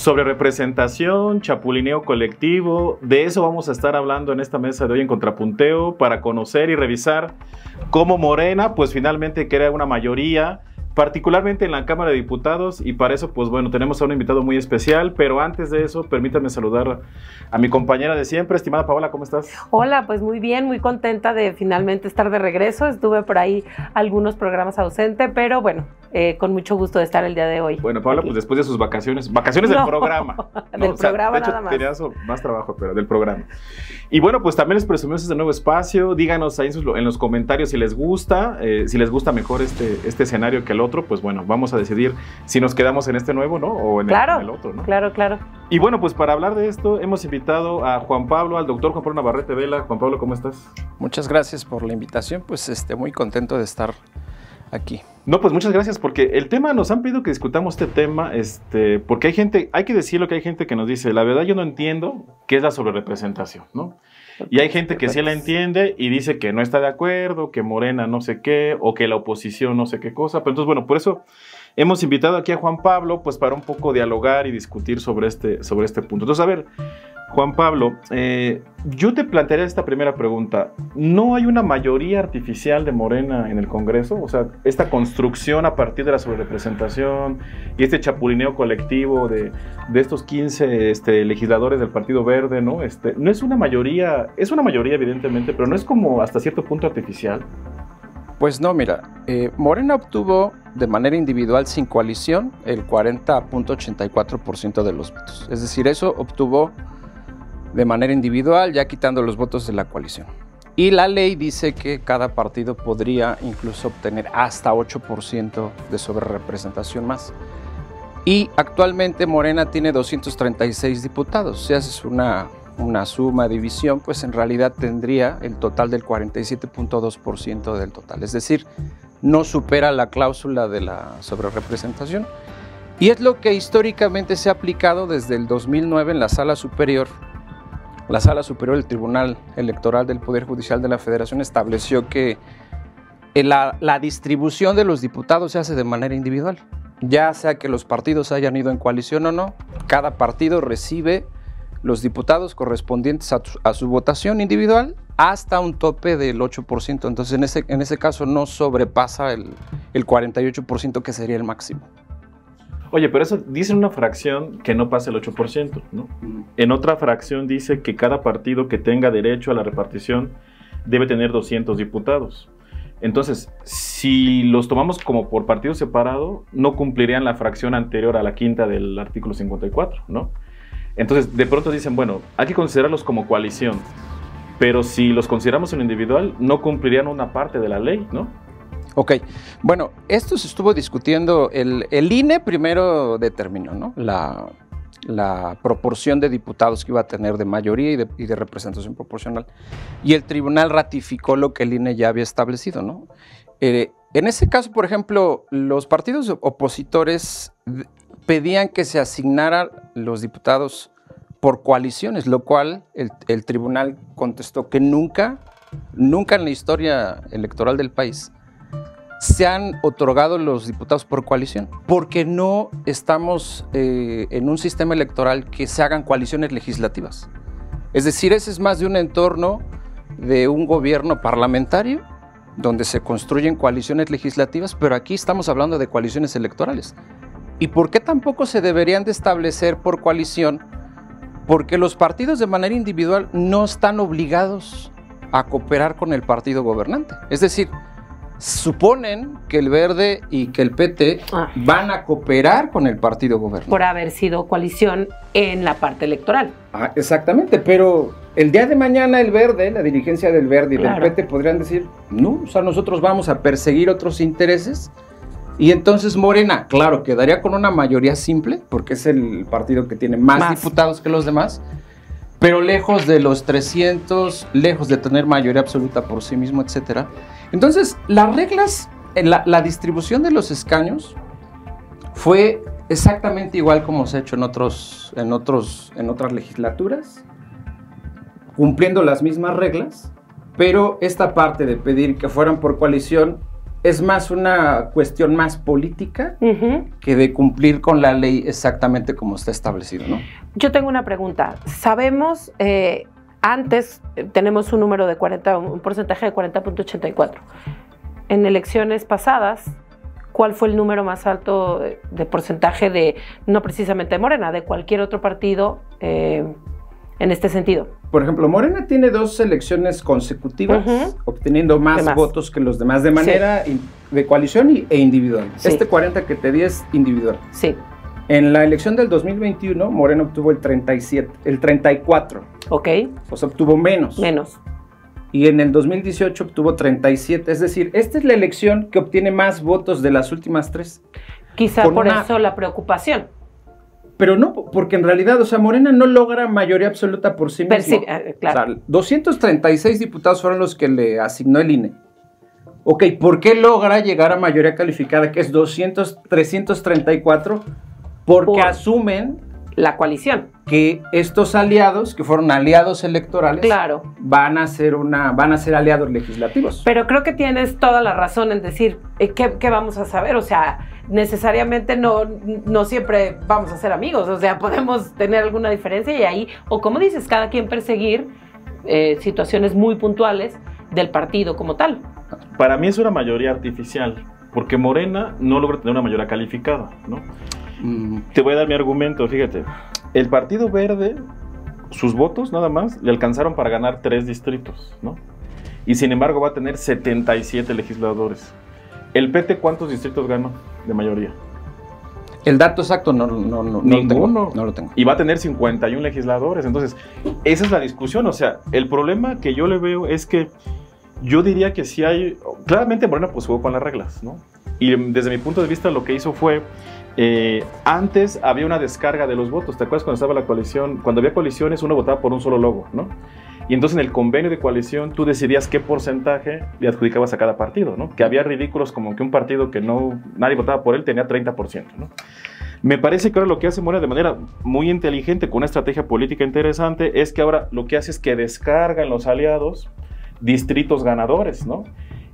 sobre representación, chapulineo colectivo. De eso vamos a estar hablando en esta mesa de hoy en Contrapunteo, para conocer y revisar cómo Morena pues finalmente crea una mayoría, particularmente en la Cámara de Diputados, y para eso pues bueno, tenemos a un invitado muy especial. Pero antes de eso, permítanme saludar a mi compañera de siempre, estimada Paola. ¿Cómo estás? Hola, pues muy bien, muy contenta de finalmente estar de regreso. Estuve por ahí algunos programas ausente, pero bueno, con mucho gusto de estar el día de hoy. Bueno, Paola, pues después de sus vacaciones del programa. Del programa, de hecho, nada más. tenías más trabajo, pero del programa. Y bueno, pues también les presumimos este nuevo espacio. Díganos ahí en los comentarios si les gusta mejor este escenario que el otro. Pues bueno, vamos a decidir si nos quedamos en este nuevo, ¿no? O en el otro, ¿no? Claro. Y bueno, pues para hablar de esto hemos invitado a Juan Pablo, al doctor Juan Pablo Navarrete Vela. Juan Pablo, ¿cómo estás? Muchas gracias por la invitación, pues muy contento de estar aquí. No, pues muchas gracias, porque el tema, nos han pedido que discutamos este tema, porque hay gente, hay que decirlo, que hay gente que nos dice, la verdad yo no entiendo qué es la sobrerepresentación, ¿no? Y hay gente que sí la entiende y dice que no está de acuerdo, que Morena no sé qué, o que la oposición no sé qué cosa. Pero entonces, bueno, por eso hemos invitado aquí a Juan Pablo, pues para un poco dialogar y discutir sobre este punto. Entonces, a ver, Juan Pablo, yo te plantearía esta primera pregunta. ¿No hay una mayoría artificial de Morena en el Congreso? O sea, esta construcción a partir de la sobrerepresentación y este chapulineo colectivo de estos 15 legisladores del Partido Verde, ¿no? No es una mayoría, es una mayoría evidentemente, pero no es como hasta cierto punto artificial. Pues no, mira, Morena obtuvo de manera individual sin coalición el 40.84% de los votos. Es decir, eso obtuvo de manera individual, ya quitando los votos de la coalición. Y la ley dice que cada partido podría incluso obtener hasta 8% de sobrerepresentación más. Y actualmente Morena tiene 236 diputados. Si haces una suma, división, pues en realidad tendría el total del 47.2% del total. Es decir, no supera la cláusula de la sobrerepresentación. Y es lo que históricamente se ha aplicado desde el 2009 en la Sala Superior. La Sala Superior del Tribunal Electoral del Poder Judicial de la Federación estableció que la distribución de los diputados se hace de manera individual. Ya sea que los partidos hayan ido en coalición o no, cada partido recibe los diputados correspondientes a su votación individual hasta un tope del 8%. Entonces, en ese caso no sobrepasa el 48%, que sería el máximo. Oye, pero eso dice en una fracción que no pasa el 8%, ¿no? En otra fracción dice que cada partido que tenga derecho a la repartición debe tener 200 diputados. Entonces, si los tomamos como por partido separado, no cumplirían la fracción anterior a la quinta del artículo 54, ¿no? Entonces, de pronto dicen, bueno, hay que considerarlos como coalición, pero si los consideramos en individual, no cumplirían una parte de la ley, ¿no? Ok, bueno, esto se estuvo discutiendo, el INE primero determinó, ¿no?, la proporción de diputados que iba a tener de mayoría y de representación proporcional, y el tribunal ratificó lo que el INE ya había establecido, ¿no? En ese caso, por ejemplo, los partidos opositores pedían que se asignaran los diputados por coaliciones, lo cual el tribunal contestó que nunca en la historia electoral del país se han otorgado los diputados por coalición, porque no estamos en un sistema electoral que se hagan coaliciones legislativas. Es decir, ese es más de un entorno de un gobierno parlamentario donde se construyen coaliciones legislativas, pero aquí estamos hablando de coaliciones electorales. ¿Y por qué tampoco se deberían de establecer por coalición? Porque los partidos de manera individual no están obligados a cooperar con el partido gobernante. Es decir, suponen que el Verde y que el PT van a cooperar con el partido gobernante. Por haber sido coalición en la parte electoral. Exactamente, pero el día de mañana el Verde, la dirigencia del Verde y del PT podrían decir, no, o sea, nosotros vamos a perseguir otros intereses. Y entonces Morena, claro, quedaría con una mayoría simple, porque es el partido que tiene más diputados que los demás, pero lejos de los 300, lejos de tener mayoría absoluta por sí mismo, etc. Entonces, las reglas, la distribución de los escaños fue exactamente igual como se ha hecho en otras legislaturas, cumpliendo las mismas reglas, pero esta parte de pedir que fueran por coalición es más una cuestión más política Ujú. que de cumplir con la ley exactamente como está establecido, ¿no? Yo tengo una pregunta. Sabemos, antes tenemos un número de 40, un porcentaje de 40.84. En elecciones pasadas, ¿cuál fue el número más alto de porcentaje de, no precisamente de Morena, de cualquier otro partido en este sentido? Por ejemplo, Morena tiene 2 elecciones consecutivas, Ujú. obteniendo más Más. votos que los demás de manera de coalición e individual. Sí. Este 40 que te di es individual. Sí, En la elección del 2021, Morena obtuvo el 34, ok, o sea, obtuvo menos. menos. Y en el 2018 obtuvo 37, es decir, esta es la elección que obtiene más votos de las últimas 3. Quizá Con por una- eso la preocupación. Pero no, porque en realidad, o sea, Morena no logra mayoría absoluta por sí mismo. Claro. O sea, 236 diputados fueron los que le asignó el INE. Ok, ¿por qué logra llegar a mayoría calificada, que es 334? Porque Por- asumen La coalición. que estos aliados, que fueron aliados electorales, Claro. van a ser aliados legislativos. Pero creo que tienes toda la razón en decir, ¿qué vamos a saber? O sea, necesariamente no siempre vamos a ser amigos, o sea, podemos tener alguna diferencia y ahí, o como dices, cada quien perseguir situaciones muy puntuales del partido como tal. Para mí es una mayoría artificial, porque Morena no logra tener una mayoría calificada, ¿no? Te voy a dar mi argumento, fíjate. El Partido Verde, sus votos nada más le alcanzaron para ganar 3 distritos, ¿no? Y sin embargo va a tener 77 legisladores. ¿El PT cuántos distritos ganó de mayoría? El dato exacto no lo tengo. No lo tengo. Y va a tener 51 legisladores. Entonces, esa es la discusión. O sea, el problema que yo le veo es que yo diría que sí hay... Claramente Morena pues jugó con las reglas, ¿no? Y desde mi punto de vista lo que hizo fue... antes había una descarga de los votos. ¿Te acuerdas cuando estaba la coalición? Cuando había coaliciones uno votaba por un solo logo, ¿no? Y entonces en el convenio de coalición tú decidías qué porcentaje le adjudicabas a cada partido, ¿no? Que había ridículos como que un partido que nadie votaba por él tenía 30%, ¿no? Me parece que ahora lo que hace Morena de manera muy inteligente, con una estrategia política interesante, es que ahora lo que hace es que descargan los aliados distritos ganadores, ¿no?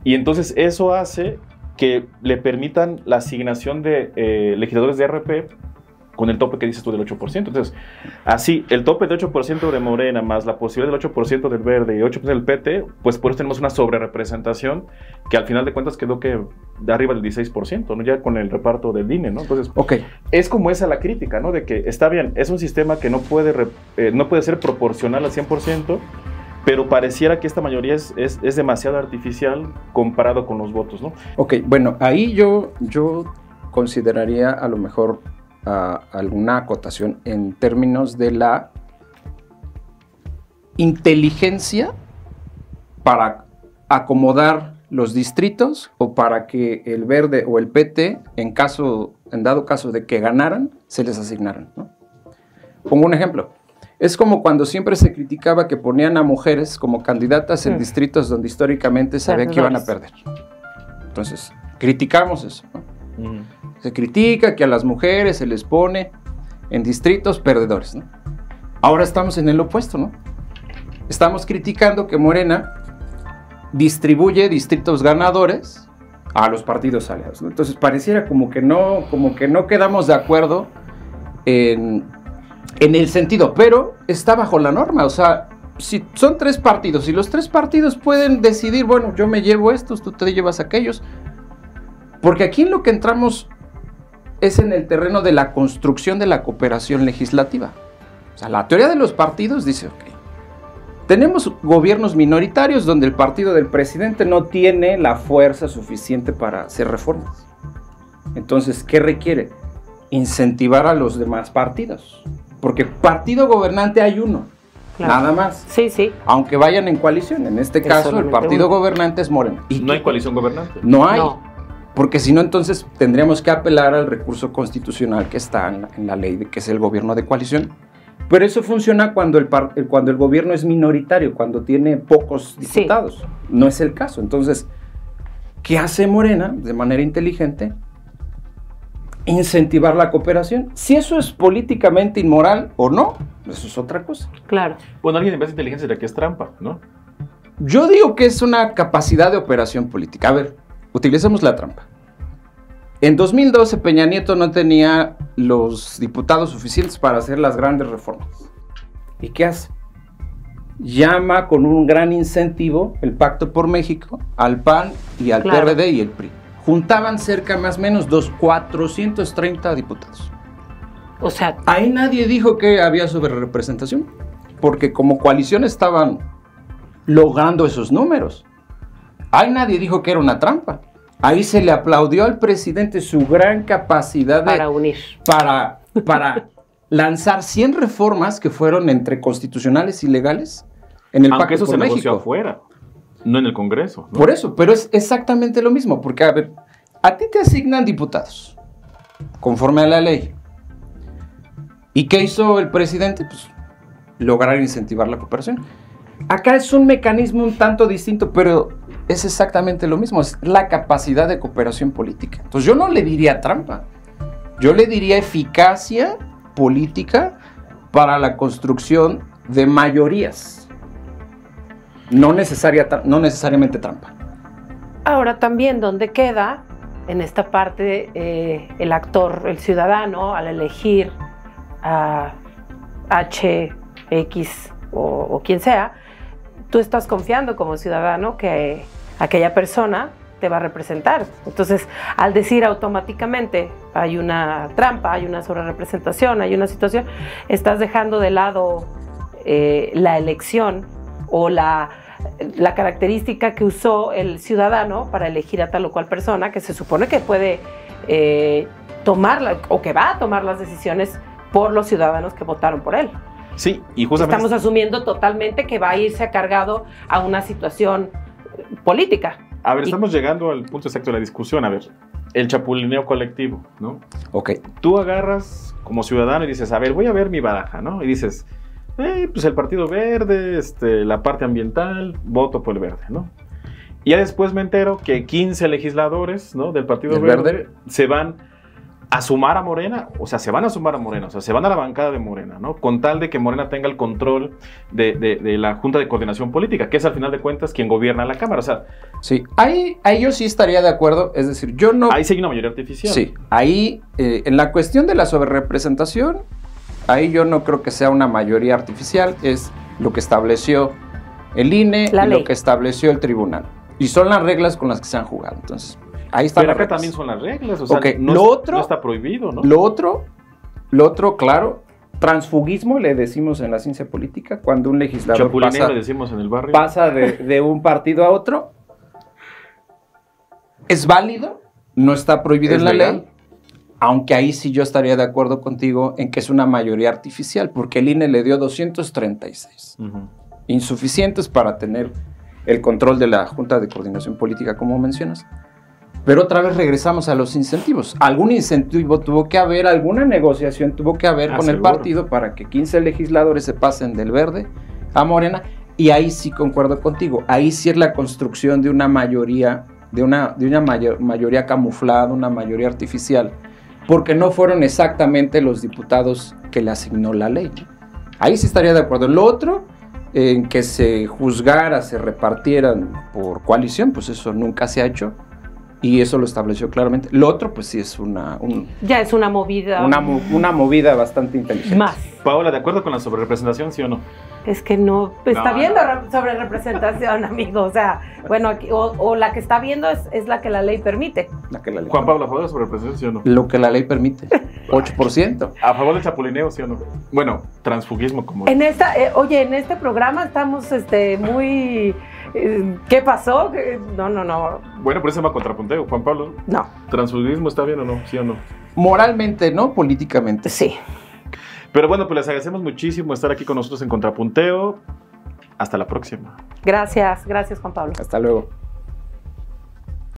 Y entonces eso hace que le permitan la asignación de legisladores de RP con el tope que dices tú del 8%. Entonces, así, el tope del 8% de Morena más la posibilidad del 8% del Verde y 8% del PT, pues por eso tenemos una sobrerepresentación que al final de cuentas quedó que de arriba del 16%, ¿no? Ya con el reparto del INE, ¿no? Entonces, es como esa la crítica, ¿no? De que está bien, es un sistema que no puede ser proporcional al 100%, pero pareciera que esta mayoría es demasiado artificial comparado con los votos, ¿no? Ok, bueno, ahí yo consideraría a lo mejor alguna acotación en términos de la inteligencia para acomodar los distritos o para que el Verde o el PT, en dado caso de que ganaran, se les asignaran, ¿no? Pongo un ejemplo. Es como cuando siempre se criticaba que ponían a mujeres como candidatas en distritos donde históricamente sabía que iban a perder. Entonces, criticamos eso, ¿no? Se critica que a las mujeres se les pone en distritos perdedores, ¿no? Ahora estamos en el opuesto, ¿no? Estamos criticando que Morena distribuye distritos ganadores a los partidos aliados, ¿no? Entonces pareciera como que no quedamos de acuerdo en el sentido, pero está bajo la norma. O sea, si son 3 partidos y los 3 partidos pueden decidir, bueno, yo me llevo estos, tú te llevas aquellos, porque aquí en lo que entramos es en el terreno de la construcción de la cooperación legislativa. O sea, la teoría de los partidos dice, ok, tenemos gobiernos minoritarios donde el partido del presidente no tiene la fuerza suficiente para hacer reformas. Entonces, ¿qué requiere? Incentivar a los demás partidos. Porque partido gobernante hay uno, Claro. nada más. Sí, sí. Aunque vayan en coalición. En este Es caso, el solamente partido uno. gobernante es Morena. Y no hay coalición gobernante. No hay. No. Porque si no, entonces tendríamos que apelar al recurso constitucional que está en la ley, que es el gobierno de coalición. Pero eso funciona cuando el gobierno es minoritario, cuando tiene pocos diputados. Sí. No es el caso. Entonces, ¿qué hace Morena de manera inteligente? Incentivar la cooperación. Si eso es políticamente inmoral o no, eso es otra cosa. Claro. Bueno, alguien en vez de inteligencia dirá que es trampa, ¿no? Yo digo que es una capacidad de operación política. A ver, utilicemos la trampa. En 2012 Peña Nieto no tenía los diputados suficientes para hacer las grandes reformas. ¿Y qué hace? Llama con un gran incentivo el Pacto por México al PAN y al PRD y el PRI. Juntaban cerca más o menos 430 diputados. O sea, ahí nadie dijo que había sobrerepresentación, porque como coalición estaban logrando esos números. Ahí nadie dijo que era una trampa. Ahí se le aplaudió al presidente su gran capacidad para unir. Para lanzar 100 reformas que fueron entre constitucionales y legales en el Pacto por México. Aunque eso se negoció afuera, no en el Congreso, ¿no? Por eso, pero es exactamente lo mismo, porque a ver, a ti te asignan diputados, conforme a la ley. ¿Y qué hizo el presidente? Pues lograr incentivar la cooperación. Acá es un mecanismo un tanto distinto, pero es exactamente lo mismo, es la capacidad de cooperación política. Entonces yo no le diría trampa, yo le diría eficacia política para la construcción de mayorías, no necesariamente trampa. Ahora también, ¿dónde queda en esta parte el actor, el ciudadano, al elegir a H, X o quien sea? Tú estás confiando como ciudadano que aquella persona te va a representar. Entonces, al decir automáticamente hay una trampa, hay una sobrerepresentación, hay una situación, estás dejando de lado la elección o la característica que usó el ciudadano para elegir a tal o cual persona, que se supone que puede tomar o que va a tomar las decisiones por los ciudadanos que votaron por él. Sí, y justamente estamos asumiendo totalmente que va a irse cargado a una situación política. A ver, estamos llegando al punto exacto de la discusión. A ver, el chapulineo colectivo, ¿no? Ok. Tú agarras como ciudadano y dices, a ver, voy a ver mi baraja, ¿no? Y dices, pues el Partido Verde, la parte ambiental, voto por el Verde, ¿no? Y ya después me entero que 15 legisladores, ¿no?, del Partido Verde se van a sumar a Morena, o sea, se van a la bancada de Morena, ¿no? Con tal de que Morena tenga el control de la Junta de Coordinación Política, que es al final de cuentas quien gobierna la Cámara, o sea... Sí, ahí yo sí estaría de acuerdo, es decir, yo no... Ahí sí hay una mayoría artificial. Sí, ahí, en la cuestión de la sobrerepresentación, ahí yo no creo que sea una mayoría artificial, es lo que estableció el INE y lo que estableció el tribunal. Y son las reglas con las que se han jugado, entonces... Ahí está. Pero acá también son las reglas, o sea, okay. no está prohibido, ¿no? Lo otro, claro, transfugismo le decimos en la ciencia política, cuando un legislador chapulineo le decimos en el barrio. Pasa de un partido a otro, es válido, no está prohibido en la ley, aunque ahí sí yo estaría de acuerdo contigo en que es una mayoría artificial, porque el INE le dio 236, insuficientes para tener el control de la Junta de Coordinación Política, como mencionas. Pero otra vez regresamos a los incentivos. Algún incentivo tuvo que haber, alguna negociación tuvo que haber con el partido para que 15 legisladores se pasen del Verde a Morena. Y ahí sí concuerdo contigo. Ahí sí es la construcción de una mayoría, mayoría camuflada, una mayoría artificial. Porque no fueron exactamente los diputados que le asignó la ley. Ahí sí estaría de acuerdo. Lo otro, en que se juzgara, se repartieran por coalición, pues eso nunca se ha hecho. Y eso lo estableció claramente. Lo otro, pues sí es ya es una movida. Una movida bastante inteligente. Más. Paola, ¿de acuerdo con la sobrerepresentación, sí o no? Es que no está viendo sobrerepresentación, amigo. O sea, bueno, aquí, o la que está viendo es la que la ley permite. Juan Pablo, ¿a favor de la sobrerepresentación, sí o no? Lo que la ley permite. 8%. ¿A favor del chapulineo, sí o no? Bueno, transfugismo como... En este programa estamos muy... ¿Qué pasó? No. Bueno, por eso se llama contrapunteo, Juan Pablo. No. ¿Transfugismo está bien o no? ¿Sí o no? Moralmente, ¿no? Políticamente. Sí. Pero bueno, pues les agradecemos muchísimo estar aquí con nosotros en Contrapunteo. Hasta la próxima. Gracias Juan Pablo. Hasta luego.